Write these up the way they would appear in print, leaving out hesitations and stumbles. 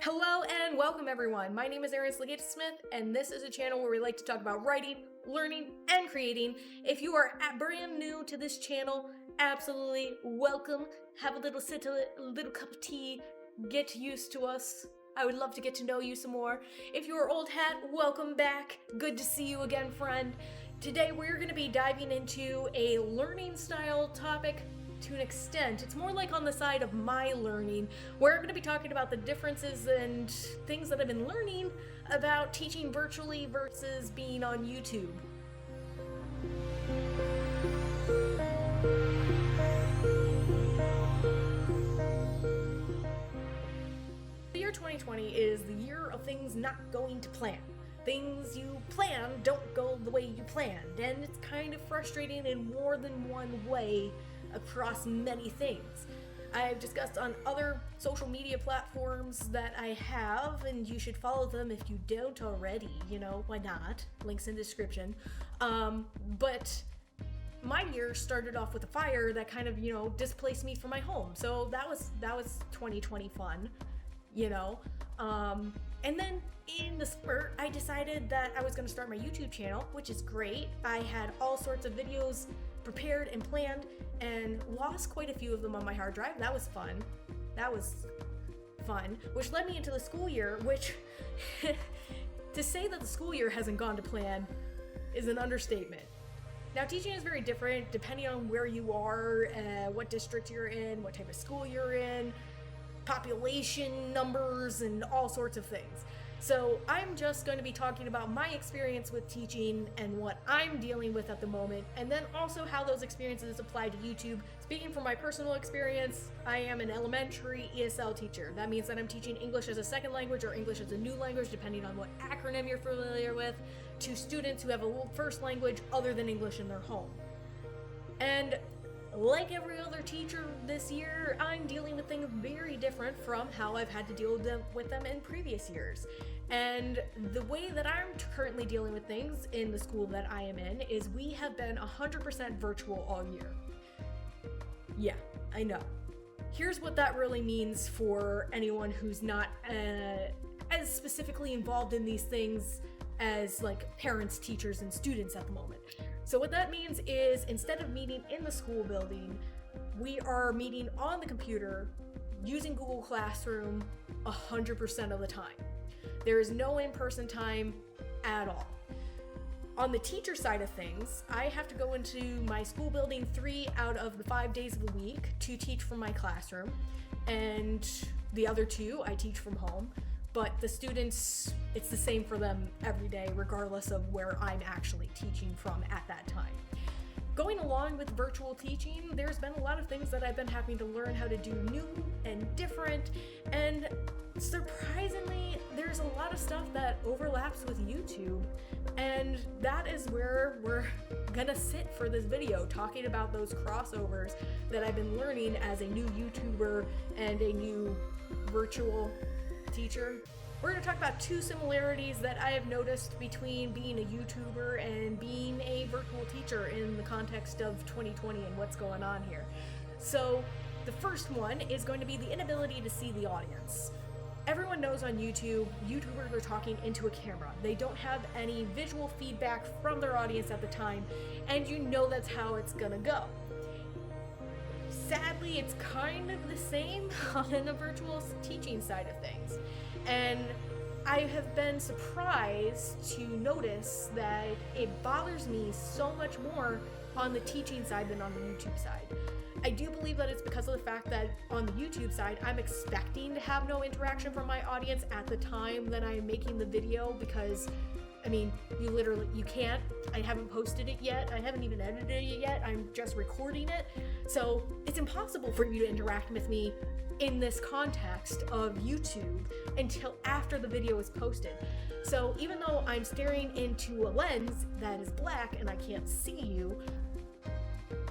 Hello and welcome everyone. My name is Slegaitis-Smith and this is a channel where we like to talk about writing, learning, and creating. If you are brand new to this channel, absolutely welcome. Have a little sit, a little cup of tea, get used to us. I would love to get to know you some more. If you are old hat, welcome back. Good to see you again, friend. Today we're going to be diving into a learning style topic. To an extent, it's more like on the side of my learning. We're going to be talking about the differences and things that I've been learning about teaching virtually versus being on YouTube. The year 2020 is the year of things not going to plan. Things you plan don't go the way you planned, and it's kind of frustrating in more than one way across many things. I've discussed on other social media platforms that I have, and you should follow them if you don't already, why not? Links in the description. But my year started off with a fire that kind of, displaced me from my home. So that was 2020 fun, and then in the summer, I decided that I was going to start my YouTube channel, which is great. I had all sorts of videos prepared and planned and lost quite a few of them on my hard drive. That was fun. Which led me into the school year, which to say that the school year hasn't gone to plan is an understatement. Now, teaching is very different depending on where you are, what district you're in, what type of school you're in, population numbers, and all sorts of things. So I'm just going to be talking about my experience with teaching and what I'm dealing with at the moment, and then also how those experiences apply to YouTube. Speaking from my personal experience, I am an elementary ESL teacher. That means that I'm teaching English as a second language or English as a new language, depending on what acronym you're familiar with, to students who have a first language other than English in their home. And like every other teacher this year, I'm dealing with things very different from how I've had to deal with them in previous years. And the way that I'm currently dealing with things in the school that I am in is we have been 100% virtual all year. Yeah, I know. Here's what that really means for anyone who's not as specifically involved in these things as like parents, teachers, and students at the moment. So what that means is instead of meeting in the school building, we are meeting on the computer using Google Classroom 100% of the time. There is no in-person time at all. On the teacher side of things, I have to go into my school building 3 out of the 5 days of the week to teach from my classroom, and the other 2 I teach from home. But the students, it's the same for them every day, regardless of where I'm actually teaching from at that time. Going along with virtual teaching, there's been a lot of things that I've been having to learn how to do new and different, and surprisingly, there's a lot of stuff that overlaps with YouTube, and that is where we're gonna sit for this video, talking about those crossovers that I've been learning as a new YouTuber and a new virtual teacher. We're going to talk about 2 similarities that I have noticed between being a YouTuber and being a virtual teacher in the context of 2020 and what's going on here. So the first one is going to be the inability to see the audience. Everyone knows on YouTube, YouTubers are talking into a camera. They don't have any visual feedback from their audience at the time, and that's how it's gonna go. Sadly, it's kind of the same on the virtual teaching side of things. And I have been surprised to notice that it bothers me so much more on the teaching side than on the YouTube side. I do believe that it's because of the fact that on the YouTube side, I'm expecting to have no interaction from my audience at the time that I'm making the video, because you can't. I haven't posted it yet. I haven't even edited it yet. I'm just recording it. So it's impossible for you to interact with me in this context of YouTube until after the video is posted. So even though I'm staring into a lens that is black and I can't see you,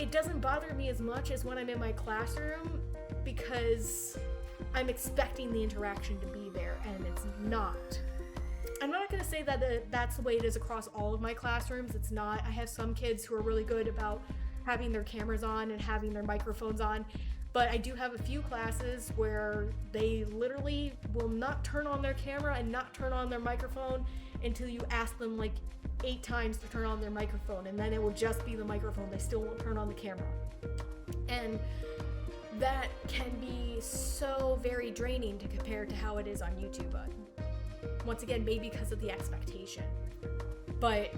it doesn't bother me as much as when I'm in my classroom, because I'm expecting the interaction to be there and it's not. I'm not going to say that that's the way it is across all of my classrooms. It's not. I have some kids who are really good about having their cameras on and having their microphones on. But I do have a few classes where they literally will not turn on their camera and not turn on their microphone until you ask them like 8 times to turn on their microphone, and then it will just be the microphone. They still won't turn on the camera. And that can be so very draining to compare to how it is on YouTube. Once again, maybe because of the expectation. But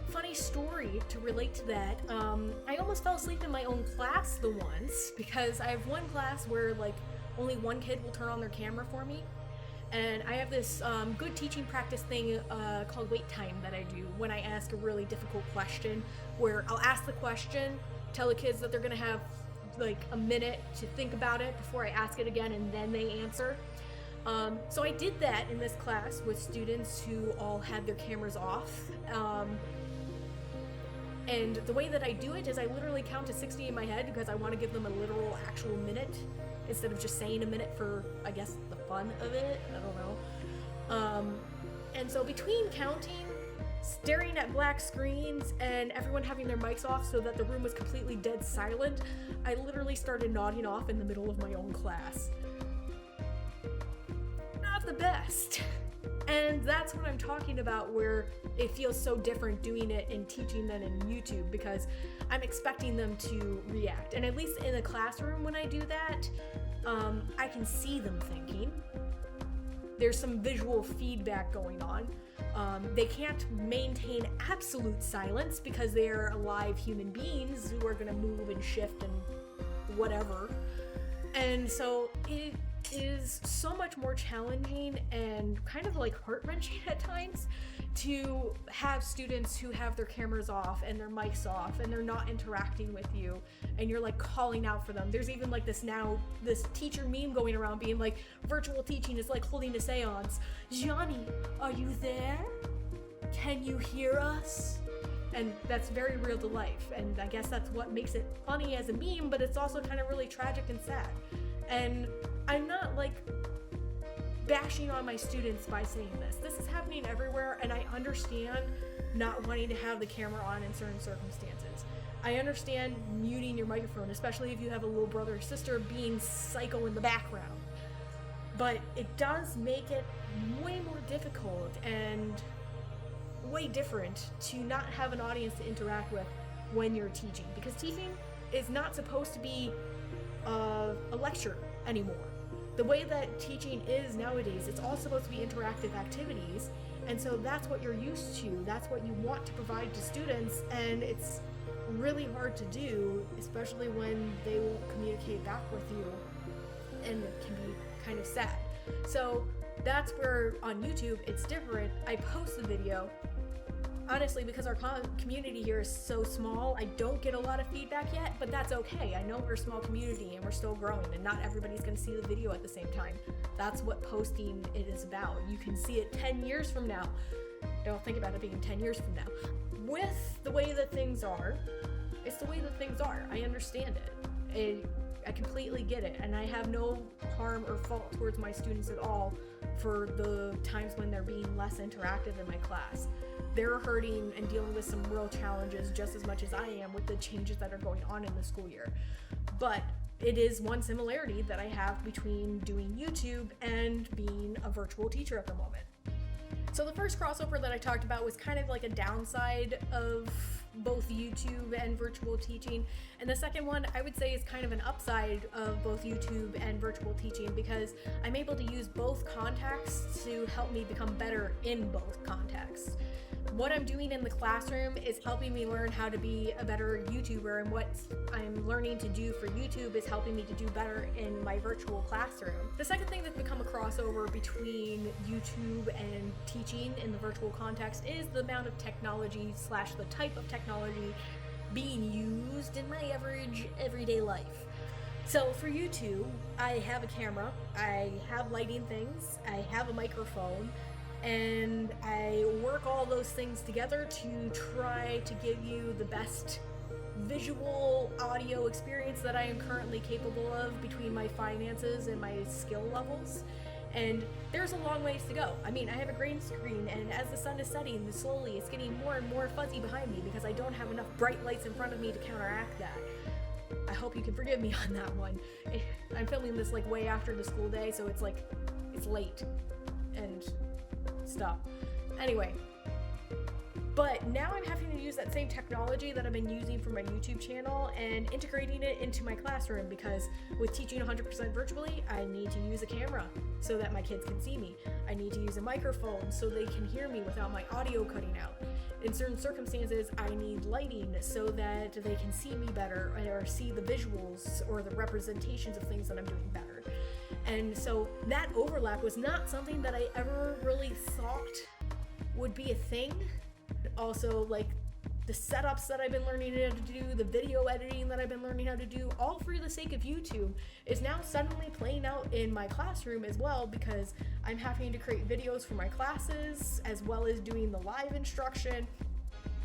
funny story to relate to that, I almost fell asleep in my own class once, because I have one class where like only one kid will turn on their camera for me. And I have this good teaching practice thing called wait time that I do when I ask a really difficult question, where I'll ask the question, tell the kids that they're gonna have like a minute to think about it before I ask it again, and then they answer. So I did that in this class with students who all had their cameras off. And the way that I do it is I literally count to 60 in my head, because I want to give them a literal actual minute instead of just saying a minute for, I guess, the fun of it. I don't know. And so between counting, staring at black screens, and everyone having their mics off so that the room was completely dead silent, I literally started nodding off in the middle of my own class. Not the best. And that's what I'm talking about, where it feels so different doing it in teaching than in YouTube, because I'm expecting them to react. And at least in the classroom when I do that, I can see them thinking. There's some visual feedback going on. They can't maintain absolute silence because they're alive human beings who are going to move and shift and whatever. And so it is so much more challenging and kind of like heart-wrenching at times to have students who have their cameras off and their mics off and they're not interacting with you, and you're like calling out for them. There's even like this teacher meme going around being like, virtual teaching is like holding a seance. Johnny, are you there? Can you hear us? And that's very real to life, and I guess that's what makes it funny as a meme, but it's also kind of really tragic and sad. And I'm not like bashing on my students by saying this. This is happening everywhere, and I understand not wanting to have the camera on in certain circumstances. I understand muting your microphone, especially if you have a little brother or sister being psycho in the background. But it does make it way more difficult and way different to not have an audience to interact with when you're teaching, because teaching is not supposed to be a lecture anymore. The way that teaching is nowadays, it's all supposed to be interactive activities, and so that's what you're used to, that's what you want to provide to students, and it's really hard to do, especially when they won't communicate back with you, and it can be kind of sad. So that's where on YouTube it's different. I post the video. Honestly, because our community here is so small, I don't get a lot of feedback yet, but that's okay. I know we're a small community and we're still growing, and not everybody's gonna see the video at the same time. That's what posting it is about. You can see it 10 years from now. Don't think about it being 10 years from now. With the way that things are, it's the way that things are. I understand it. I completely get it, and I have no harm or fault towards my students at all for the times when they're being less interactive in my class. They're hurting and dealing with some real challenges just as much as I am with the changes that are going on in the school year. But it is one similarity that I have between doing YouTube and being a virtual teacher at the moment. So the first crossover that I talked about was kind of like a downside of both YouTube and virtual teaching. And the second one, I would say, is kind of an upside of both YouTube and virtual teaching, because I'm able to use both contexts to help me become better in both contexts. What I'm doing in the classroom is helping me learn how to be a better YouTuber, and what I'm learning to do for YouTube is helping me to do better in my virtual classroom. The second thing that's become a crossover between YouTube and teaching in the virtual context is the amount of technology / the type of technology being used in my everyday life. So for YouTube, I have a camera, I have lighting things, I have a microphone, and I work all those things together to try to give you the best visual audio experience that I am currently capable of between my finances and my skill levels. And there's a long ways to go. I mean, I have a green screen, and as the sun is setting, slowly it's getting more and more fuzzy behind me because I don't have enough bright lights in front of me to counteract that. I hope you can forgive me on that one. I'm filming this like way after the school day, so it's like, it's late and stuff. Anyway, but now I'm having to use that same technology that I've been using for my YouTube channel and integrating it into my classroom, because with teaching 100% virtually, I need to use a camera so that my kids can see me. I need to use a microphone so they can hear me without my audio cutting out. In certain circumstances, I need lighting so that they can see me better, or see the visuals or the representations of things that I'm doing better. And so that overlap was not something that I ever really thought would be a thing. Also, like, the setups that I've been learning how to do, the video editing that I've been learning how to do, all for the sake of YouTube, is now suddenly playing out in my classroom as well, because I'm having to create videos for my classes as well as doing the live instruction.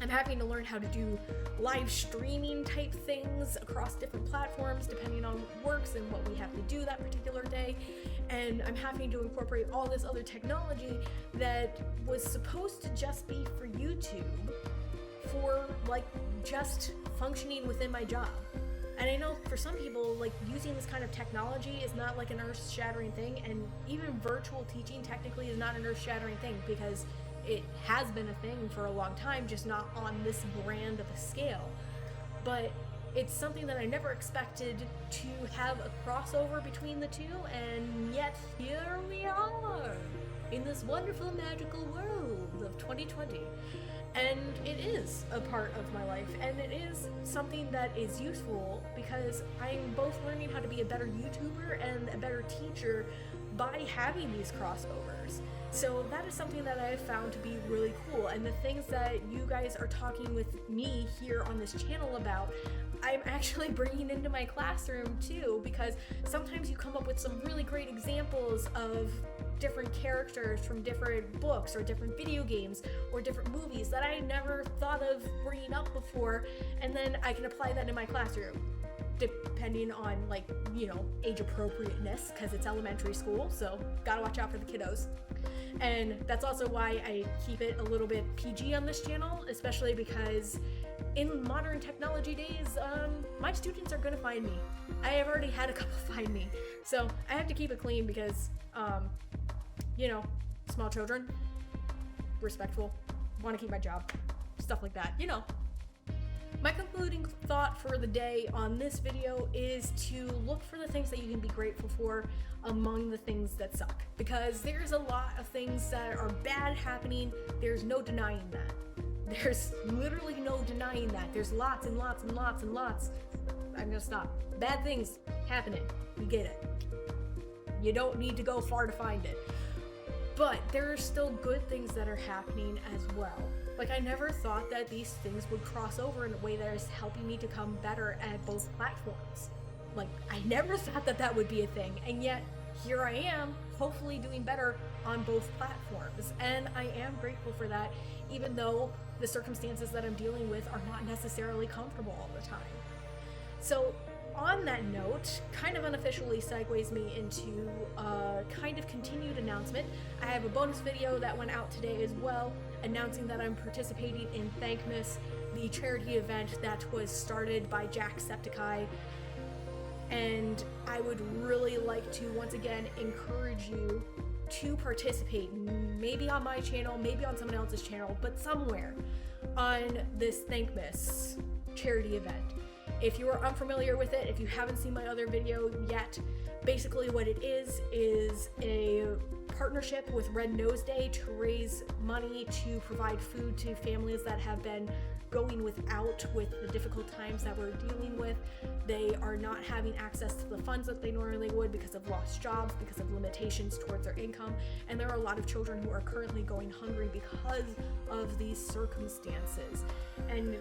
I'm having to learn how to do live streaming type things across different platforms depending on what works and what we have to do that particular day. And I'm having to incorporate all this other technology that was supposed to just be for YouTube, for like just functioning within my job. And I know for some people, like, using this kind of technology is not like an earth-shattering thing, and even virtual teaching technically is not an earth-shattering thing, because it has been a thing for a long time, just not on this grand of a scale. But it's something that I never expected to have a crossover between the two, and yet here we are in this wonderful magical world of 2020. And it is a part of my life, and it is something that is useful because I'm both learning how to be a better YouTuber and a better teacher by having these crossovers. So that is something that I have found to be really cool, and the things that you guys are talking with me here on this channel about, I'm actually bringing into my classroom too, because sometimes you come up with some really great examples of different characters from different books or different video games or different movies that I never thought of bringing up before, and then I can apply that in my classroom depending on, like, you know, age appropriateness, because it's elementary school, so gotta watch out for the kiddos. And that's also why I keep it a little bit PG on this channel, especially because in modern technology days, my students are gonna find me. I have already had a couple find me, so I have to keep it clean because you know, small children, respectful, want to keep my job, stuff like that, you know. My concluding thought for the day on this video is to look for the things that you can be grateful for among the things that suck, because there's a lot of things that are bad happening. There's no denying that. There's literally no denying that. There's lots and lots and lots and lots. I'm gonna stop. Bad things happening. We get it. You don't need to go far to find it. But there are still good things that are happening as well. Like, I never thought that these things would cross over in a way that is helping me to become better at both platforms. Like, I never thought that that would be a thing, and yet here I am, hopefully doing better on both platforms. And I am grateful for that, even though the circumstances that I'm dealing with are not necessarily comfortable all the time. So on that note, kind of unofficially segues me into a kind of continued announcement. I have a bonus video that went out today as well, announcing that I'm participating in Thankmas, the charity event that was started by Jacksepticeye. And I would really like to once again encourage you to participate, maybe on my channel, maybe on someone else's channel, but somewhere on this Thankmas charity event. If you are unfamiliar with it, if you haven't seen my other video yet, basically what it is a partnership with Red Nose Day to raise money to provide food to families that have been going without with the difficult times that we're dealing with. They are not having access to the funds that they normally would because of lost jobs, because of limitations towards their income, and there are a lot of children who are currently going hungry because of these circumstances. And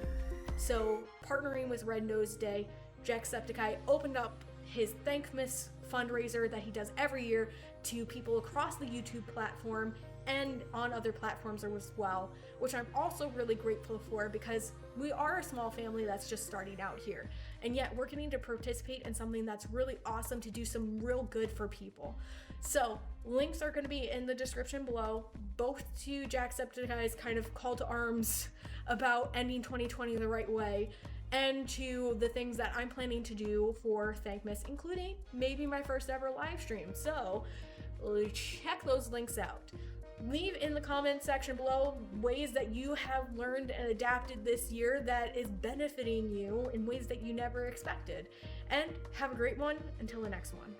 so, partnering with Red Nose Day, Jacksepticeye opened up his Thankmas fundraiser that he does every year to people across the YouTube platform and on other platforms as well, which I'm also really grateful for, because we are a small family that's just starting out here, and yet we're getting to participate in something that's really awesome to do some real good for people. So links are going to be in the description below, both to Jacksepticeye's kind of call to arms about ending 2020 the right way, and to the things that I'm planning to do for Thankmas, including maybe my first ever live stream. So check those links out. Leave in the comments section below ways that you have learned and adapted this year that is benefiting you in ways that you never expected. And have a great one until the next one.